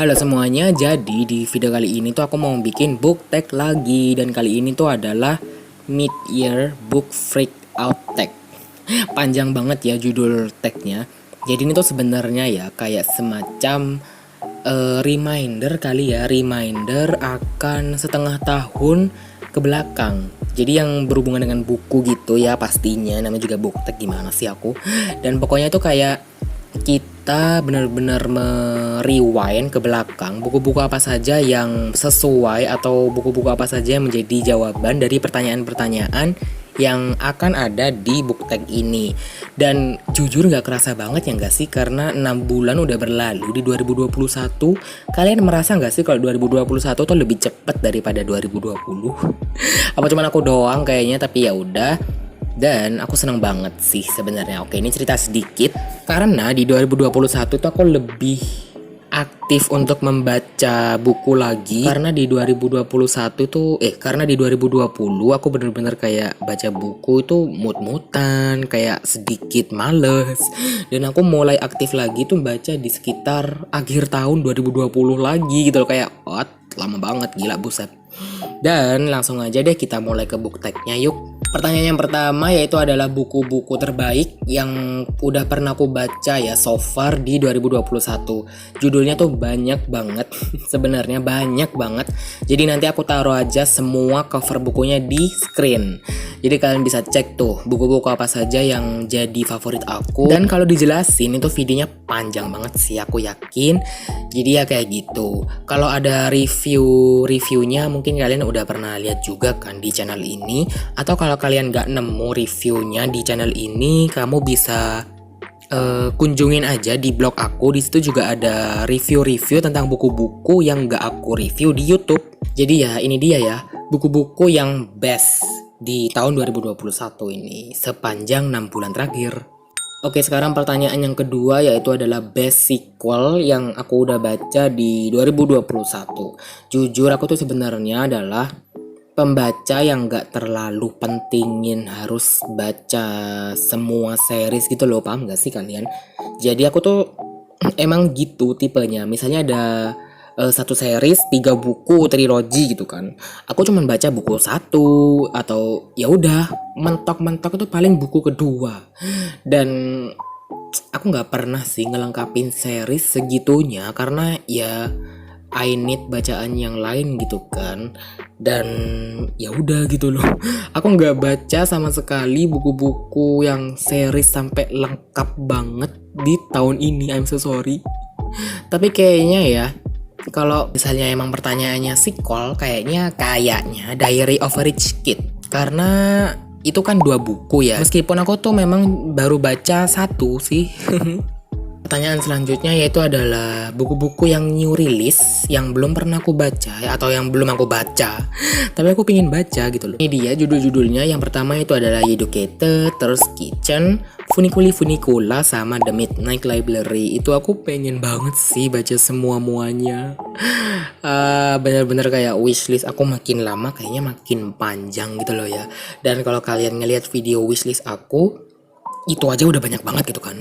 Halo semuanya, jadi di video kali ini tuh aku mau bikin book tag lagi. Dan kali ini tuh adalah Mid-Year Book Freak Out Tag. Panjang banget ya judul tagnya. Jadi ini tuh sebenarnya ya kayak semacam reminder kali ya. Reminder akan setengah tahun ke belakang. Jadi yang berhubungan dengan buku gitu ya pastinya. Namanya juga book tag, gimana sih aku. Dan pokoknya tuh kayak kita benar-benar rewind ke belakang buku-buku apa saja yang sesuai atau buku-buku apa saja yang menjadi jawaban dari pertanyaan-pertanyaan yang akan ada di book tag ini. Dan jujur gak kerasa banget ya gak sih, karena 6 bulan udah berlalu di 2021. Kalian merasa gak sih kalau 2021 tuh lebih cepat daripada 2020? Apa cuman aku doang kayaknya, tapi ya udah. Dan aku seneng banget sih sebenarnya. Oke, ini cerita sedikit. Karena di 2021 tuh aku lebih aktif untuk membaca buku lagi. Karena di 2021 tuh karena di 2020 aku bener-bener kayak baca buku itu mut-mutan, kayak sedikit males. Dan aku mulai aktif lagi tuh baca di sekitar akhir tahun 2020 lagi gitu loh. Kayak lama banget, gila, buset. Dan langsung aja deh kita mulai ke book tag-nya yuk. Pertanyaan yang pertama yaitu adalah buku-buku terbaik yang udah pernah aku baca ya so far di 2021. Judulnya tuh banyak banget, sebenarnya banyak banget. Jadi nanti aku taruh aja semua cover bukunya di screen. Jadi kalian bisa cek tuh buku-buku apa saja yang jadi favorit aku. Dan kalau dijelasin itu videonya panjang banget sih, aku yakin. Jadi ya kayak gitu. Kalau ada reviewnya mungkin kalian udah pernah lihat juga kan di channel ini. Atau kalau kalian gak nemu reviewnya di channel ini, kamu bisa kunjungin aja di blog aku. Di situ juga ada review-review tentang buku-buku yang gak aku review di YouTube. Jadi ya ini dia ya, buku-buku yang best di tahun 2021 ini sepanjang 6 bulan terakhir. Oke, sekarang pertanyaan yang kedua yaitu adalah best sequel yang aku udah baca di 2021. Jujur aku tuh sebenarnya adalah pembaca yang gak terlalu pentingin harus baca semua series gitu loh, paham gak sih kalian? Jadi aku tuh emang gitu tipenya. Misalnya ada satu series 3 buku trilogi gitu kan, aku cuman baca buku 1 atau ya udah mentok-mentok itu paling buku kedua. Dan aku nggak pernah sih ngelengkapin series segitunya karena ya I need bacaan yang lain gitu kan. Dan ya udah gitu loh. Aku nggak baca sama sekali buku-buku yang series sampai lengkap banget di tahun ini. I'm so sorry. Tapi kayaknya ya, kalau misalnya emang pertanyaannya sequel, kayaknya Diary of a Rich Kid. Karena itu kan 2 buku ya. Meskipun aku tuh memang baru baca 1 sih. Pertanyaan selanjutnya yaitu adalah buku-buku yang new release yang belum pernah aku baca atau yang belum aku baca tapi aku pengen baca gitu loh. Ini dia judul-judulnya. Yang pertama itu adalah Educated, terus Kitchen, Funicula, sama The Midnight Library. Itu aku pengen banget sih baca semua-muanya. Bener-bener kayak wishlist aku makin lama kayaknya makin panjang gitu loh ya. Dan kalau kalian ngelihat video wishlist aku, itu aja udah banyak banget gitu kan,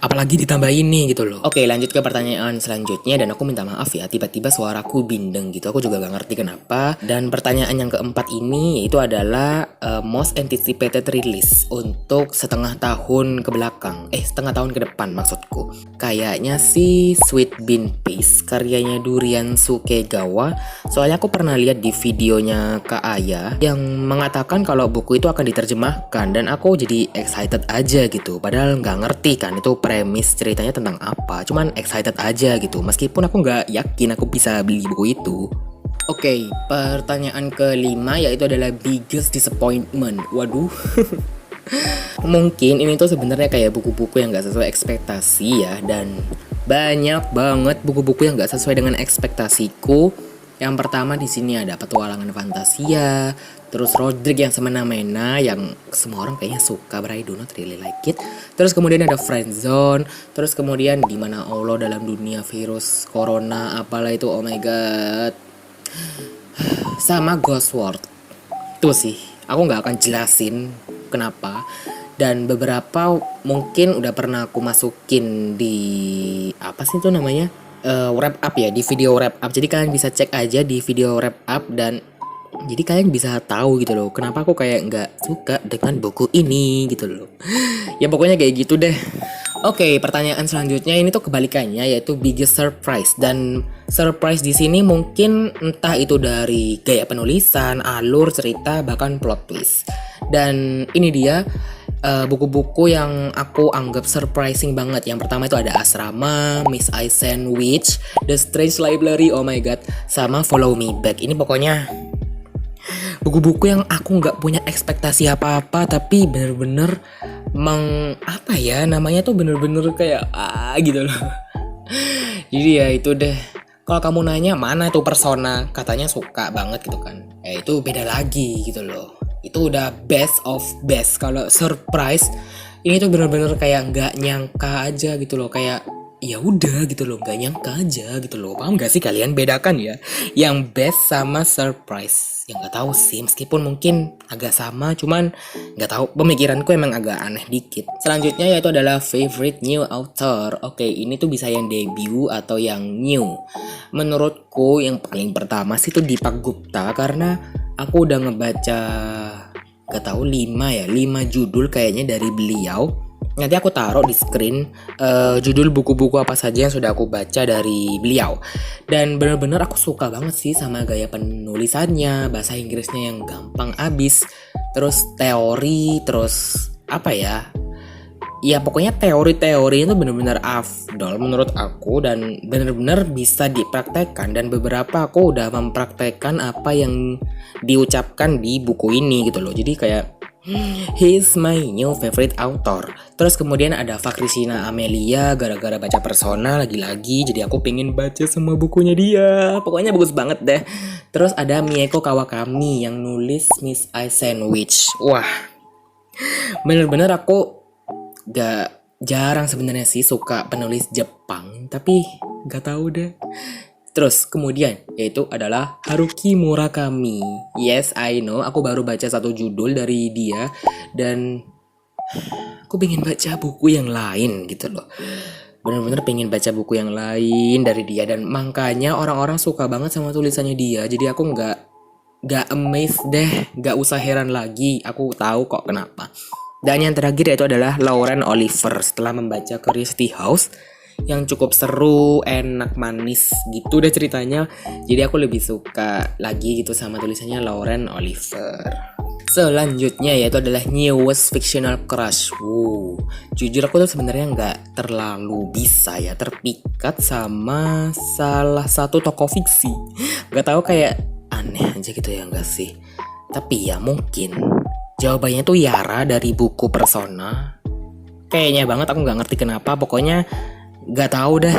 apalagi ditambah ini gitu loh. Oke, lanjut ke pertanyaan selanjutnya. Dan aku minta maaf ya, tiba-tiba suaraku bindeng gitu, aku juga gak ngerti kenapa. Dan pertanyaan yang keempat ini yaitu adalah most anticipated release untuk setengah tahun ke belakang, setengah tahun ke depan maksudku. Kayaknya sih Sweet Bean Paste karyanya Durian Sukegawa. Soalnya aku pernah lihat di videonya Kak Aya yang mengatakan kalau buku itu akan diterjemahkan, dan aku jadi excited aja gitu. Padahal nggak ngerti kan itu premis ceritanya tentang apa, cuman excited aja gitu. Meskipun aku nggak yakin aku bisa beli buku itu. Oke, pertanyaan kelima yaitu adalah biggest disappointment. Waduh. Mungkin ini tuh sebenarnya kayak buku-buku yang nggak sesuai ekspektasi ya, dan banyak banget buku-buku yang nggak sesuai dengan ekspektasiku. Yang pertama di sini ada Petualangan Fantasia, terus Roderick yang semena-mena yang semua orang kayaknya suka, but I do not really like it. Terus kemudian ada Friendzone, terus kemudian Di Mana Allah Dalam Dunia Virus Corona, apalah itu, oh my god. Sama Ghostword. Tuh sih, aku nggak akan jelasin kenapa. Dan beberapa mungkin udah pernah aku masukin di apa sih itu namanya, wrap up ya, di video wrap up. Jadi kalian bisa cek aja di video wrap up, dan jadi kalian bisa tahu gitu loh kenapa aku kayak nggak suka dengan buku ini gitu loh. Ya pokoknya kayak gitu deh. Oke, pertanyaan selanjutnya ini tuh kebalikannya, yaitu biggest surprise. Dan surprise di sini mungkin entah itu dari gaya penulisan, alur cerita, bahkan plot twist. Dan ini dia buku-buku yang aku anggap surprising banget. Yang pertama itu ada Asrama, Miss I Sandwich, The Strange Library, oh my god, sama Follow Me Back. Ini pokoknya buku-buku yang aku nggak punya ekspektasi apa-apa, tapi bener-bener apa ya namanya tuh, bener-bener kayak gitu loh. Jadi ya itu deh. Kalau kamu nanya mana tuh Persona, katanya suka banget gitu kan, itu beda lagi gitu loh. Itu udah best of best. Kalau surprise ini tuh bener-bener kayak nggak nyangka aja gitu loh, kayak ya udah gitu loh, nggak nyangka aja gitu loh. Paham gak sih kalian? Bedakan ya yang best sama surprise. Yang nggak tahu sih, meskipun mungkin agak sama, cuman nggak tahu, pemikiranku emang agak aneh dikit. Selanjutnya yaitu adalah favorite new author. Oke, ini tuh bisa yang debut atau yang new. Menurutku yang paling pertama sih tuh Deepak Gupta, karena aku udah ngebaca gak tahu 5 judul kayaknya dari beliau. Nanti aku taruh di screen judul buku-buku apa saja yang sudah aku baca dari beliau. Dan bener-bener aku suka banget sih sama gaya penulisannya, bahasa Inggrisnya yang gampang abis, terus teori, terus apa ya, ya pokoknya teori-teori itu bener-bener afdol menurut aku, dan bener-bener bisa dipraktekkan. Dan beberapa aku udah mempraktekkan apa yang diucapkan di buku ini gitu loh. Jadi kayak he's my new favorite author. Terus kemudian ada Fakrisina Amelia, gara-gara baca Persona lagi-lagi, jadi aku pengen baca semua bukunya dia. Pokoknya bagus banget deh. Terus ada Mieko Kawakami yang nulis Miss I Sandwich. Wah, bener-bener aku jarang sebenarnya sih suka penulis Jepang, tapi gak tahu deh. Terus kemudian yaitu adalah Haruki Murakami. Yes, I know, aku baru baca 1 judul dari dia, dan aku pengen baca buku yang lain gitu loh. Bener-bener pengen baca buku yang lain dari dia, dan makanya orang-orang suka banget sama tulisannya dia. Jadi aku nggak amazed deh, nggak usah heran lagi. Aku tahu kok kenapa. Dan yang terakhir yaitu adalah Lauren Oliver. Setelah membaca Curiosity House yang cukup seru, enak, manis gitu deh ceritanya, jadi aku lebih suka lagi gitu sama tulisannya Lauren Oliver. Selanjutnya yaitu adalah newest fictional crush. Jujur aku tuh sebenarnya nggak terlalu bisa ya terpikat sama salah satu tokoh fiksi. Nggak tahu, kayak aneh aja gitu ya, nggak sih? Tapi ya mungkin jawabannya tuh Yara dari buku Persona. Kayaknya banget, aku nggak ngerti kenapa. Pokoknya nggak tahu dah,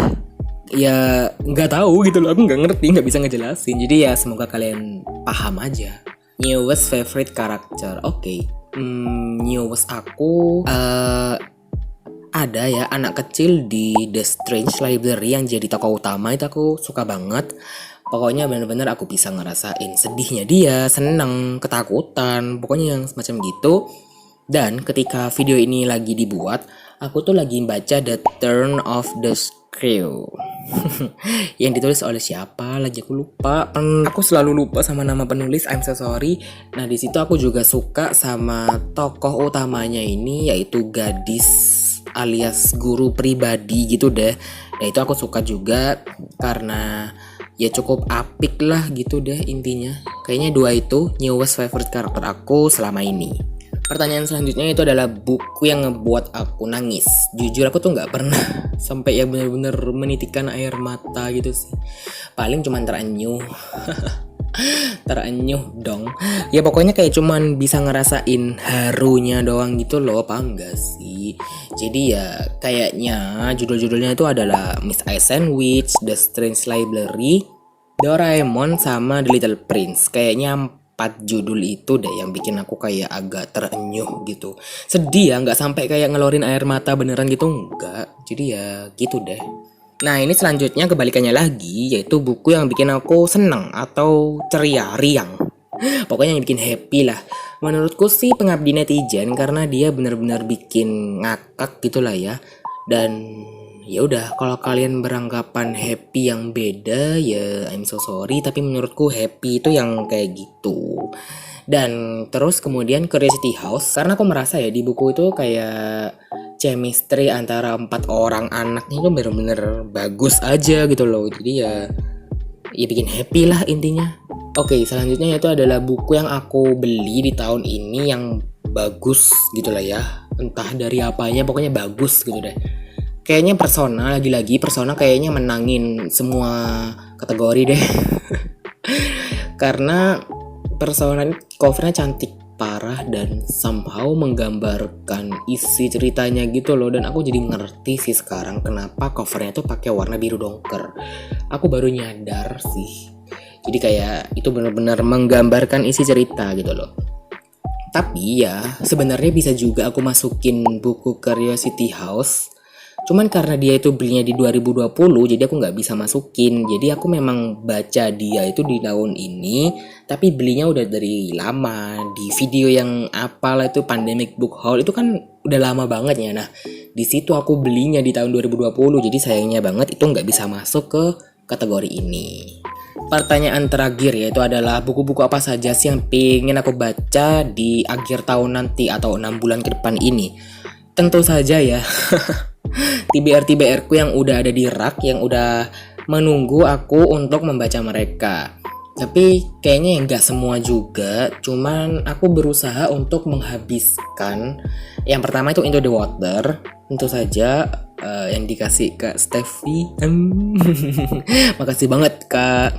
ya nggak tahu gitu loh, aku nggak ngerti, nggak bisa ngejelasin. Jadi ya semoga kalian paham aja. Newest favorite character. Oke. Newest aku ada ya anak kecil di The Strange Library yang jadi tokoh utama. Itu aku suka banget. Pokoknya bener-bener aku bisa ngerasain sedihnya dia, seneng, ketakutan, pokoknya yang semacam gitu. Dan ketika video ini lagi dibuat, aku tuh lagi baca The Turn of the Screw. Yang ditulis oleh siapa lagi aku lupa. Aku selalu lupa sama nama penulis, I'm so sorry. Nah, di situ aku juga suka sama tokoh utamanya ini, yaitu gadis alias guru pribadi gitu deh. Nah, itu aku suka juga karena ya cukup apik lah gitu deh intinya. Kayaknya 2 itu newest favorite karakter aku selama ini. Pertanyaan selanjutnya itu adalah buku yang ngebuat aku nangis. Jujur aku tuh nggak pernah sampai ya bener-bener menitikan air mata gitu sih. Paling cuman terenyuh. Terenyuh dong. Ya pokoknya kayak cuman bisa ngerasain harunya doang gitu loh, paham gak sih? Jadi ya kayaknya judul-judulnya itu adalah Miss I Sandwich, The Strange Library, Doraemon, sama The Little Prince. Kayaknya 4 judul itu deh yang bikin aku kayak agak terenyuh gitu. Sedih ya, nggak sampai kayak ngeluarin air mata beneran gitu, enggak. Jadi ya gitu deh. Nah, ini selanjutnya kebalikannya lagi, yaitu buku yang bikin aku seneng atau ceria, riang. Pokoknya yang bikin happy lah. Menurutku sih Pengabdi Netizen, karena dia benar-benar bikin ngakak gitu lah ya. Dan ya udah, kalau kalian beranggapan happy yang beda ya I'm so sorry, tapi menurutku happy itu yang kayak gitu. Dan terus kemudian Curiosity House, karena aku merasa ya di buku itu kayak chemistry antara 4 orang anaknya itu bener-bener bagus aja gitu loh. Jadi ya bikin happy lah intinya. Oke, selanjutnya itu adalah buku yang aku beli di tahun ini yang bagus gitu lah ya. Entah dari apanya, pokoknya bagus gitu deh. Kayaknya Persona, lagi-lagi Persona kayaknya menangin semua kategori deh. Karena Persona ini covernya cantik parah dan somehow menggambarkan isi ceritanya gitu loh. Dan aku jadi ngerti sih sekarang kenapa covernya tuh pakai warna biru dongker. Aku baru nyadar sih. Jadi kayak itu benar-benar menggambarkan isi cerita gitu loh. Tapi ya sebenarnya bisa juga aku masukin buku Curiosity House. Cuman karena dia itu belinya di 2020, jadi aku nggak bisa masukin. Jadi aku memang baca dia itu di tahun ini, tapi belinya udah dari lama. Di video yang apalah itu Pandemic Book Haul itu kan udah lama banget ya. Nah, di situ aku belinya di tahun 2020, jadi sayangnya banget itu nggak bisa masuk ke kategori ini. Pertanyaan terakhir yaitu adalah buku-buku apa saja sih yang pengen aku baca di akhir tahun nanti atau 6 bulan ke depan ini. Tentu saja ya TBR-TBR ku yang udah ada di rak, yang udah menunggu aku untuk membaca mereka. Tapi kayaknya yang gak semua juga, cuman aku berusaha untuk menghabiskan. Yang pertama itu Into the Water, tentu saja yang dikasih Kak Steffi. Makasih banget Kak.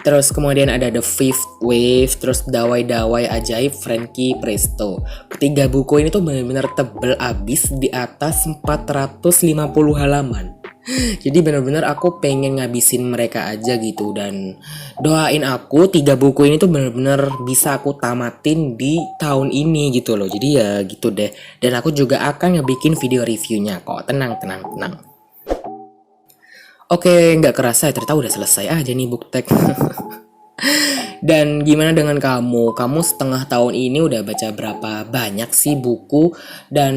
Terus kemudian ada The Fifth Wave, terus Dawai-Dawai Ajaib Frankie Presto. Ketiga buku ini tuh benar-benar tebel abis di atas 450 halaman. Jadi benar-benar aku pengen ngabisin mereka aja gitu. Dan doain aku 3 buku ini tuh benar-benar bisa aku tamatin di tahun ini gitu loh. Jadi ya gitu deh. Dan aku juga akan ngebikin video reviewnya kok. Tenang. Oke, nggak kerasa ternyata udah selesai aja nih booktek. Dan gimana dengan kamu? Kamu setengah tahun ini udah baca berapa banyak sih buku? Dan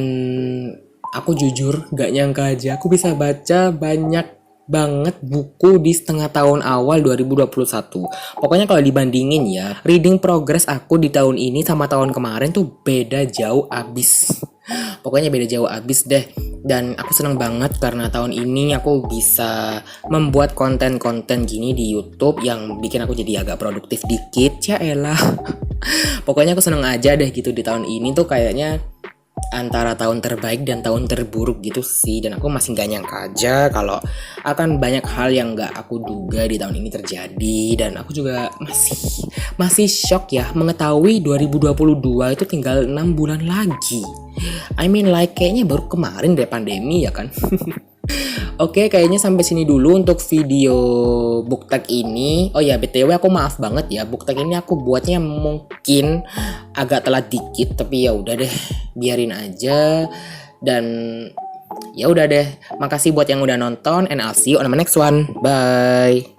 aku jujur gak nyangka aja aku bisa baca banyak banget buku di setengah tahun awal 2021. Pokoknya kalau dibandingin ya, reading progress aku di tahun ini sama tahun kemarin tuh beda jauh abis. Pokoknya beda jauh abis deh. Dan aku seneng banget karena tahun ini aku bisa membuat konten-konten gini di YouTube yang bikin aku jadi agak produktif dikit. Ya elah. Pokoknya aku seneng aja deh gitu di tahun ini tuh kayaknya antara tahun terbaik dan tahun terburuk gitu sih. Dan aku masih gak nyangka aja kalau akan banyak hal yang gak aku duga di tahun ini terjadi. Dan aku juga masih shock ya mengetahui 2022 itu tinggal 6 bulan lagi. I mean like kayaknya baru kemarin deh pandemi ya kan. Oke, kayaknya sampai sini dulu untuk video booktek ini. Oh ya, BTW aku maaf banget ya, booktek ini aku buatnya mungkin agak telat dikit, tapi ya udah deh, biarin aja. Dan ya udah deh, makasih buat yang udah nonton and I'll see you on the next one. Bye.